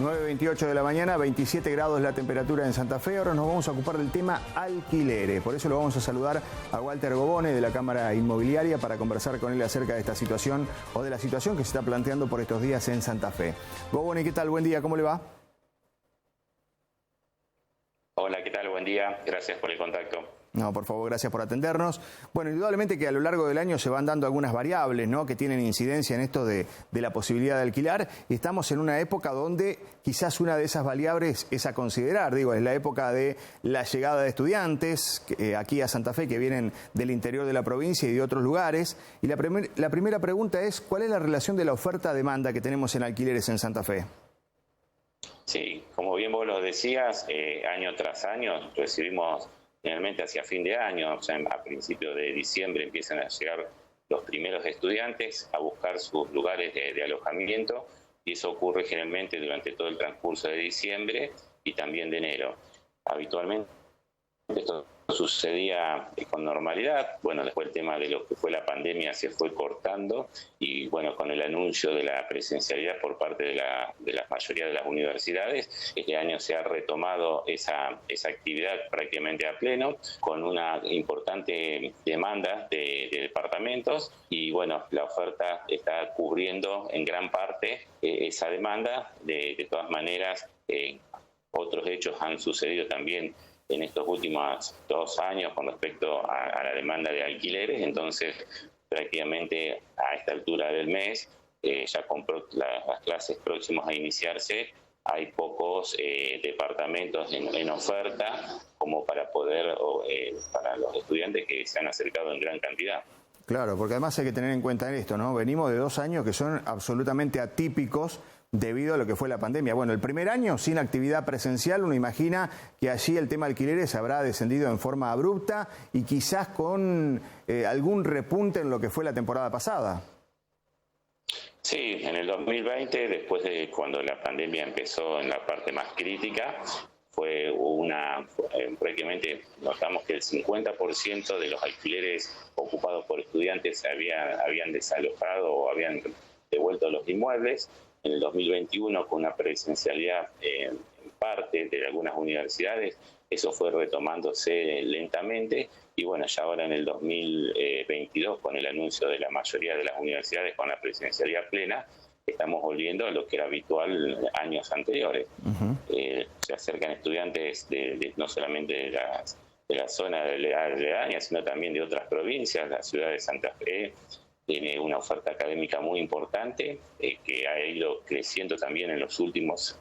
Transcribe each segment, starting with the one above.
9:28 de la mañana, 27 grados la temperatura en Santa Fe. Ahora nos vamos a ocupar del tema alquileres. Por eso lo vamos a saludar a Walter Gobone de la Cámara Inmobiliaria para conversar con él acerca de esta situación o de la situación que se está planteando por estos días en Santa Fe. Gobone, ¿qué tal? Buen día, ¿cómo le va? Hola, ¿qué tal? Buen día. Gracias por el contacto. No, por favor, gracias por atendernos. Bueno, indudablemente que a lo largo del año se van dando algunas variables, ¿no?, que tienen incidencia en esto de la posibilidad de alquilar. Y estamos en una época donde quizás una de esas variables es a considerar. Digo, es la época de la llegada de estudiantes aquí a Santa Fe que vienen del interior de la provincia y de otros lugares. Y la primera pregunta es, ¿cuál es la relación de la oferta-demanda que tenemos en alquileres en Santa Fe? Sí, como bien vos lo decías, año tras año recibimos generalmente hacia fin de año, o sea, a principios de diciembre empiezan a llegar los primeros estudiantes a buscar sus lugares de alojamiento, y eso ocurre generalmente durante todo el transcurso de diciembre y también de enero. Habitualmente esto sucedía con normalidad. Bueno, después el tema de lo que fue la pandemia se fue cortando y bueno, con el anuncio de la presencialidad por parte de la mayoría de las universidades, este año se ha retomado esa actividad prácticamente a pleno, con una importante demanda de departamentos, y bueno, la oferta está cubriendo en gran parte esa demanda. De todas maneras, otros hechos han sucedido también en estos últimos 2 años con respecto a la demanda de alquileres. Entonces prácticamente a esta altura del mes, ya con las clases próximas a iniciarse, hay pocos departamentos en oferta como para poder, para los estudiantes que se han acercado en gran cantidad. Claro, porque además hay que tener en cuenta esto, ¿no? Venimos de 2 años que son absolutamente atípicos debido a lo que fue la pandemia. Bueno, el primer año sin actividad presencial, uno imagina que allí el tema alquileres habrá descendido en forma abrupta y quizás con algún repunte en lo que fue la temporada pasada. Sí, en el 2020, después de cuando la pandemia empezó en la parte más crítica, prácticamente notamos que el 50% de los alquileres ocupados por estudiantes habían desalojado o habían devuelto los inmuebles. En el 2021, con una presencialidad en parte de algunas universidades, eso fue retomándose lentamente, y bueno, ya ahora en el 2022, con el anuncio de la mayoría de las universidades con la presencialidad plena, estamos volviendo a lo que era habitual en años anteriores. Se acercan estudiantes no solamente de la zona de aledaña, sino también de otras provincias. La ciudad de Santa Fe tiene una oferta académica muy importante, que ha ido creciendo también en los últimos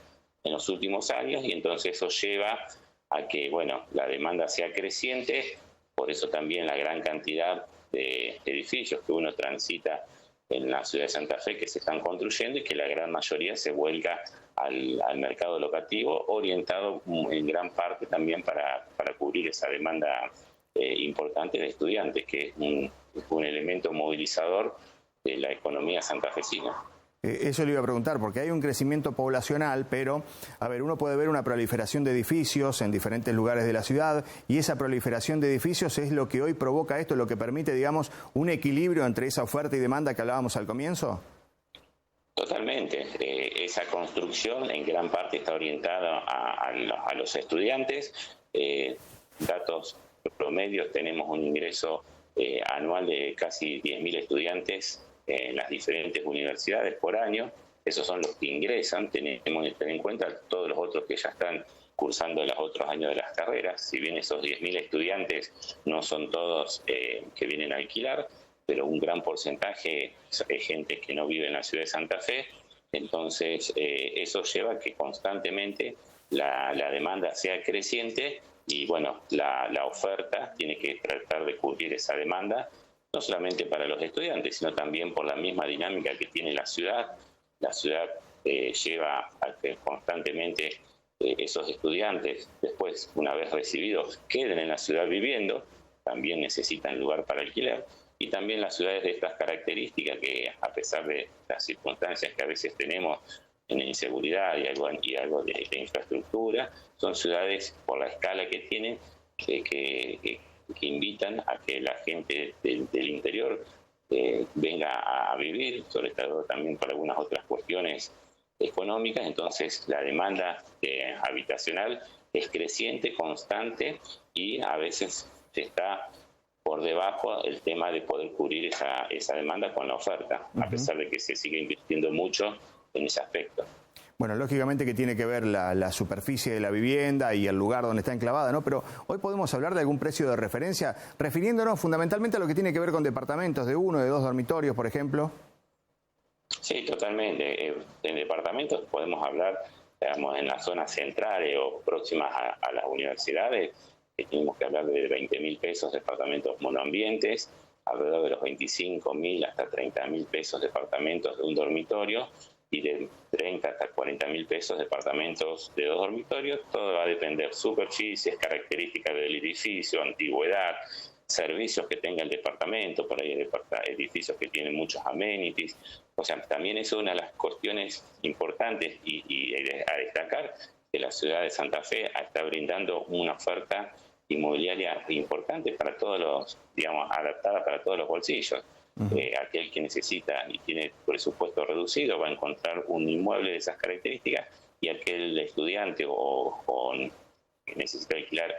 años, y entonces eso lleva a que, bueno, la demanda sea creciente. Por eso también la gran cantidad de edificios que uno transita en la ciudad de Santa Fe que se están construyendo, y que la gran mayoría se vuelca al mercado locativo, orientado en gran parte también para cubrir esa demanda importante de estudiantes, que es un elemento movilizador de la economía santafesina. Eso le iba a preguntar, porque hay un crecimiento poblacional, pero, a ver, uno puede ver una proliferación de edificios en diferentes lugares de la ciudad, y esa proliferación de edificios es lo que hoy provoca esto, lo que permite, digamos, un equilibrio entre esa oferta y demanda que hablábamos al comienzo. Totalmente. Esa construcción en gran parte está orientada a los estudiantes. Datos promedios, tenemos un ingreso anual de casi 10.000 estudiantes en las diferentes universidades por año. Esos son los que ingresan. Tenemos que tener en cuenta todos los otros que ya están cursando los otros años de las carreras. Si bien esos 10.000 estudiantes no son todos que vienen a alquilar, pero un gran porcentaje es gente que no vive en la ciudad de Santa Fe. Entonces eso lleva a que constantemente la demanda sea creciente, y bueno, la oferta tiene que tratar de cubrir esa demanda, no solamente para los estudiantes, sino también por la misma dinámica que tiene la ciudad. La ciudad lleva a que constantemente esos estudiantes, después, una vez recibidos, queden en la ciudad viviendo, también necesitan lugar para alquiler. Y también las ciudades de estas características, que a pesar de las circunstancias que a veces tenemos en inseguridad y algo de infraestructura, son ciudades, por la escala que tienen, que invitan a que la gente del interior venga a vivir, sobre todo también por algunas otras cuestiones económicas, entonces la demanda habitacional es creciente, constante, y a veces se está por debajo el tema de poder cubrir esa demanda con la oferta, a pesar de que se sigue invirtiendo mucho en ese aspecto. Bueno, lógicamente que tiene que ver la superficie de la vivienda y el lugar donde está enclavada, ¿no? Pero hoy podemos hablar de algún precio de referencia, refiriéndonos fundamentalmente a lo que tiene que ver con departamentos de 1 o de 2 dormitorios, por ejemplo. Sí, totalmente. En departamentos podemos hablar, digamos, en las zonas centrales o próximas a las universidades, tenemos que hablar de 20.000 pesos departamentos monoambientes, alrededor de los 25.000 hasta 30.000 pesos departamentos de un dormitorio, y de 30 hasta 40.000 pesos departamentos de 2 dormitorios. Todo va a depender superficies, características del edificio, antigüedad, servicios que tenga el departamento. Por ahí hay edificios que tienen muchos amenities. O sea, también es una de las cuestiones importantes y a destacar, que la ciudad de Santa Fe está brindando una oferta inmobiliaria importante para todos los, digamos, adaptada para todos los bolsillos. Aquel que necesita y tiene presupuesto reducido va a encontrar un inmueble de esas características, y aquel estudiante que necesita alquilar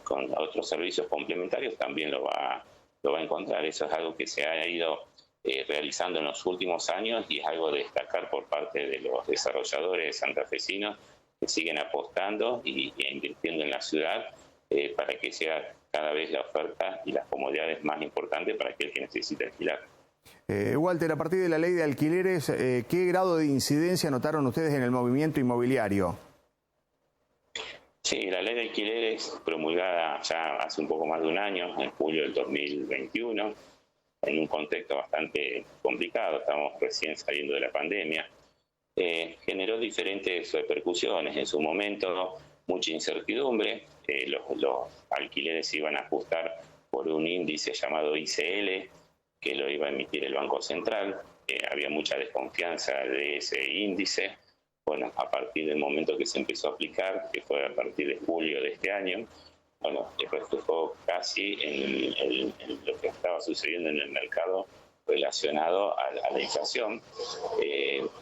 con otros servicios complementarios también lo va a encontrar. Eso es algo que se ha ido realizando en los últimos años, y es algo de destacar por parte de los desarrolladores santafesinos, que siguen apostando e invirtiendo en la ciudad para que sea cada vez la oferta y las comodidades más importantes para aquel que necesita alquilar. Walter, a partir de la ley de alquileres, ¿qué grado de incidencia notaron ustedes en el movimiento inmobiliario? Sí, la ley de alquileres, promulgada ya hace un poco más de un año, en julio del 2021, en un contexto bastante complicado, estamos recién saliendo de la pandemia, generó diferentes repercusiones. En su momento, mucha incertidumbre. Los alquileres se iban a ajustar por un índice llamado ICL, que lo iba a emitir el Banco Central. Había mucha desconfianza de ese índice. Bueno, a partir del momento que se empezó a aplicar, que fue a partir de julio de este año, bueno, reflejó casi en lo que estaba sucediendo en el mercado relacionado a la inflación.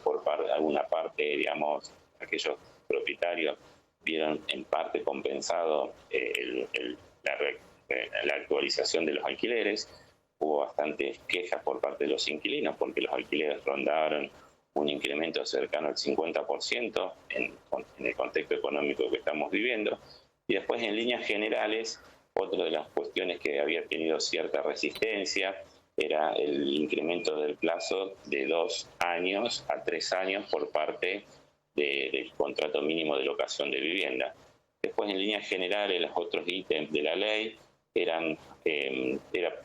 Por alguna parte, digamos, aquellos propietarios vieron en parte compensado la actualización de los alquileres. Hubo bastantes quejas por parte de los inquilinos porque los alquileres rondaron un incremento cercano al 50% en el contexto económico que estamos viviendo. Y después, en líneas generales, otra de las cuestiones que había tenido cierta resistencia era el incremento del plazo de 2 años a 3 años por parte del contrato mínimo de locación de vivienda. Después, en líneas generales, los otros ítems de la ley era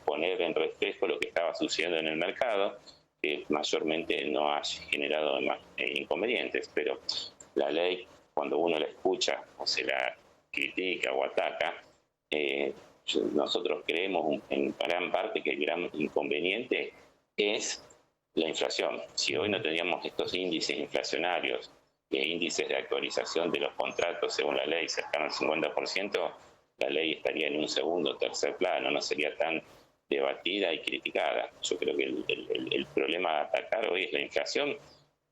poner en reflejo lo que estaba sucediendo en el mercado, que mayormente no ha generado inconvenientes, pero la ley, cuando uno la escucha o se la critica o ataca, nosotros creemos en gran parte que el gran inconveniente es la inflación. Si hoy no teníamos estos índices inflacionarios e índices de actualización de los contratos según la ley cercano al 50%, la ley estaría en un segundo o tercer plano, no sería tan debatida y criticada. Yo creo que el problema a atacar hoy es la inflación,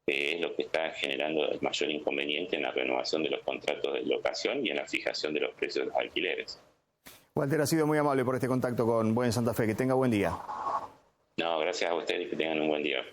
que es lo que está generando el mayor inconveniente en la renovación de los contratos de locación y en la fijación de los precios de los alquileres. Walter, ha sido muy amable por este contacto con Buen Santa Fe. Que tenga buen día. No, gracias a ustedes y que tengan un buen día.